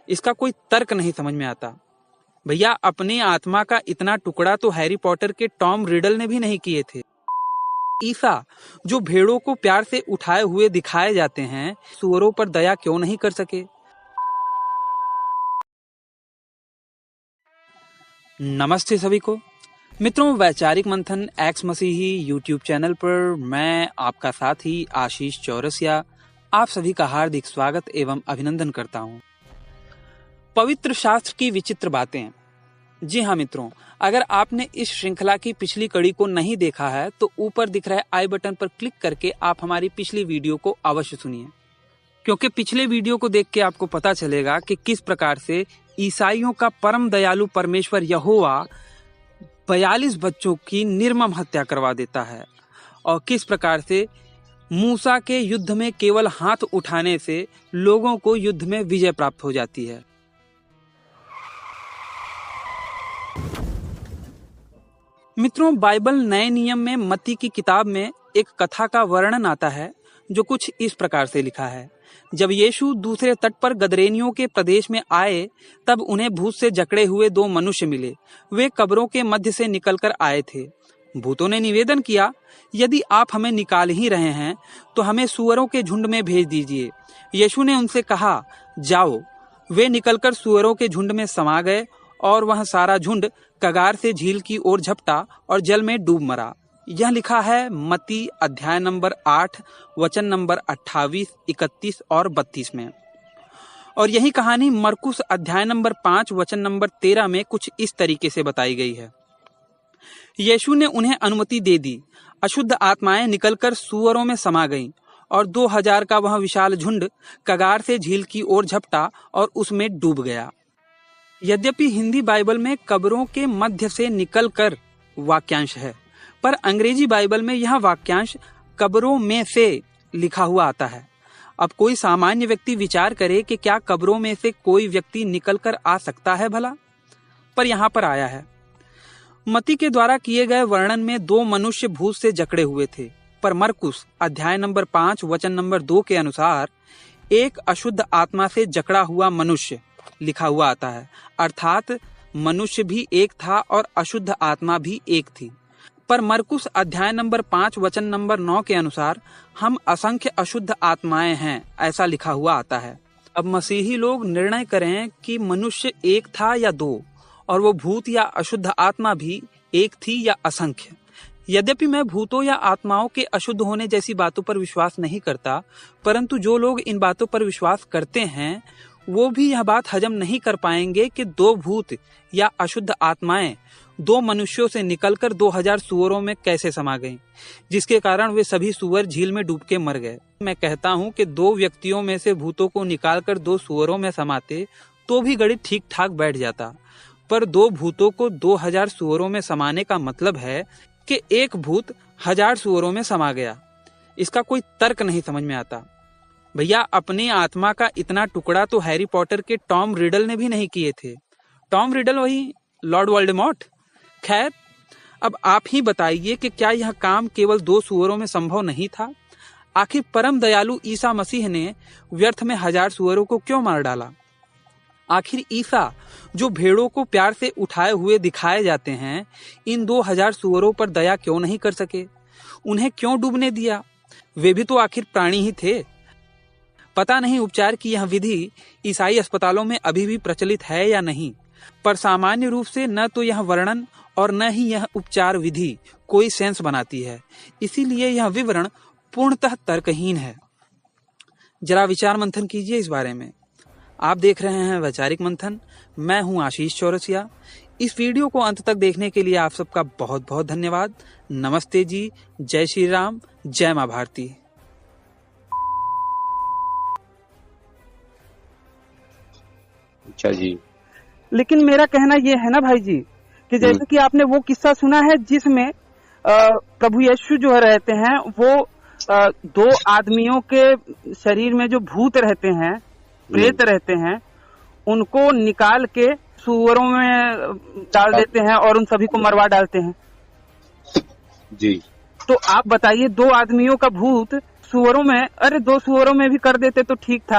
इसका कोई तर्क नहीं समझ में आता। भैया, अपनी आत्मा का इतना टुकड़ा तो हैरी पॉटर के टॉम रिडल ने भी नहीं किए थे। ईसा, जो भेड़ों को प्यार से उठाए हुए दिखाए जाते हैं, सुअरों पर दया क्यों नहीं कर सके? नमस्ते सभी को मित्रों, वैचारिक मंथन एक्स मसीही यूट्यूब चैनल पर मैं आपका साथी आशीष चौरसिया आप सभी का हार्दिक स्वागत एवं अभिनंदन करता हूं। पवित्र शास्त्र की विचित्र बातें। जी हाँ मित्रों, अगर आपने इस श्रृंखला की पिछली कड़ी को नहीं देखा है तो ऊपर दिख रहे आई बटन पर क्लिक करके आप हमारी पिछली वीडियो को अवश्य सुनिए, क्योंकि पिछले वीडियो को देख के आपको पता चलेगा कि किस प्रकार से ईसाइयों का परम दयालु परमेश्वर यहोवा 42 बच्चों की निर्मम हत्या करवा देता है और किस प्रकार से मूसा के युद्ध में केवल हाथ उठाने से लोगों को युद्ध में विजय प्राप्त हो जाती है। मित्रों, बाइबल नए नियम में मत्ती की किताब में एक कथा का वर्णन आता है जो कुछ इस प्रकार से लिखा है। जब यीशु दूसरे तट पर गदरेनियों के प्रदेश में आए तब उन्हें भूत से जकड़े हुए 2 मनुष्य मिले। वे कब्रों के मध्य से निकलकर आए थे। भूतों ने निवेदन किया, यदि आप हमें निकाल ही रहे हैं तो हमें सुअरों के झुंड में भेज दीजिए। यीशु ने उनसे कहा, जाओ। वे निकलकर सुअरों के झुंड में समा गए और वह सारा झुंड कगार से झील की ओर झपटा और जल में डूब मरा। यह लिखा है मत्ती अध्याय नंबर 8 वचन नंबर 28, 31 और 32 में। और यही कहानी मरकुस अध्याय नंबर 5 वचन नंबर 13 में कुछ इस तरीके से बताई गई है। यीशु ने उन्हें अनुमति दे दी। अशुद्ध आत्माएं निकलकर सुअरों में समा गईं और 2000 का वह विशाल झुंड कगार से झील की ओर झपटा और उसमें डूब गया। यद्यपि हिंदी बाइबल में कब्रों के मध्य से निकलकर वाक्यांश है, पर अंग्रेजी बाइबल में यह वाक्यांश कब्रों में से लिखा हुआ आता है। अब कोई सामान्य व्यक्ति विचार करे कि क्या कब्रों में से कोई व्यक्ति निकलकर आ सकता है भला? पर यहाँ पर आया है। मत्ती के द्वारा किए गए वर्णन में 2 मनुष्य भूत से जकड़े हुए थे, पर मरकुस अध्याय नंबर 5 वचन नंबर 2 के अनुसार एक अशुद्ध आत्मा से जकड़ा हुआ मनुष्य लिखा हुआ आता है। अर्थात मनुष्य भी एक था और अशुद्ध आत्मा भी एक थी। पर मरकुस अध्याय नंबर 5 वचन नंबर 9 के अनुसार हम असंख्य अशुद्ध आत्माएं हैं, ऐसा लिखा हुआ आता है। अब मसीही लोग निर्णय करें कि मनुष्य एक था या 2, और वो भूत या अशुद्ध आत्मा भी एक थी या असंख्य। यद्यपि मैं भूतों या आत्माओं के अशुद्ध होने जैसी बातों पर विश्वास नहीं करता, परंतु जो लोग इन बातों पर विश्वास करते हैं वो भी यह बात हजम नहीं कर पाएंगे कि 2 भूत या अशुद्ध आत्माएं 2 मनुष्यों से निकलकर 2000 सुअरों में कैसे समा गईं, जिसके कारण वे सभी सुअर झील में डूब के मर गए। मैं कहता हूं कि 2 व्यक्तियों में से भूतों को निकालकर 2 सुअरों में समाते तो भी गणित ठीक ठाक बैठ जाता, पर 2 भूतों को 2000 सुअरों में समाने का मतलब है कि एक भूत 1000 सुअरों में समा गया। इसका कोई तर्क नहीं समझ में आता। भैया, अपनी आत्मा का इतना टुकड़ा तो हैरी पॉटर के टॉम रिडल ने भी नहीं किए थे। टॉम रिडल वही लॉर्ड वोल्डेमॉर्ट। खैर, अब आप ही बताइए कि क्या यह काम केवल 2 सुअरों में संभव नहीं था? आखिर परम दयालु ईसा मसीह ने व्यर्थ में 1000 सुअरों को क्यों मार डाला? आखिर ईसा, जो भेड़ों को प्यार से उठाए हुए दिखाए जाते हैं, इन 2000 सुअरों पर दया क्यों नहीं कर सके? उन्हें क्यों डूबने दिया? वे भी तो आखिर प्राणी ही थे। पता नहीं उपचार की यह विधि ईसाई अस्पतालों में अभी भी प्रचलित है या नहीं, पर सामान्य रूप से न तो यह वर्णन और न ही यह उपचार विधि कोई सेंस बनाती है। इसीलिए यह विवरण पूर्णतः तर्कहीन है। जरा विचार मंथन कीजिए इस बारे में। आप देख रहे हैं वैचारिक मंथन। मैं हूं आशीष चौरसिया। इस वीडियो को अंत तक देखने के लिए आप सबका बहुत बहुत धन्यवाद। नमस्ते जी, जय श्री राम, जय मां भारती। अच्छा जी। लेकिन मेरा कहना ये है ना भाई जी कि जैसे कि आपने वो किस्सा सुना है जिसमें प्रभु यीशु जो रहते हैं वो 2 आदमियों के शरीर में जो भूत रहते हैं, प्रेत रहते हैं, उनको निकाल के सुअरों में डाल देते हैं और उन सभी को मरवा डालते हैं जी। तो आप बताइए, 2 आदमियों का भूत सुअरों में, अरे 2 सुअरों में भी कर देते तो ठीक था,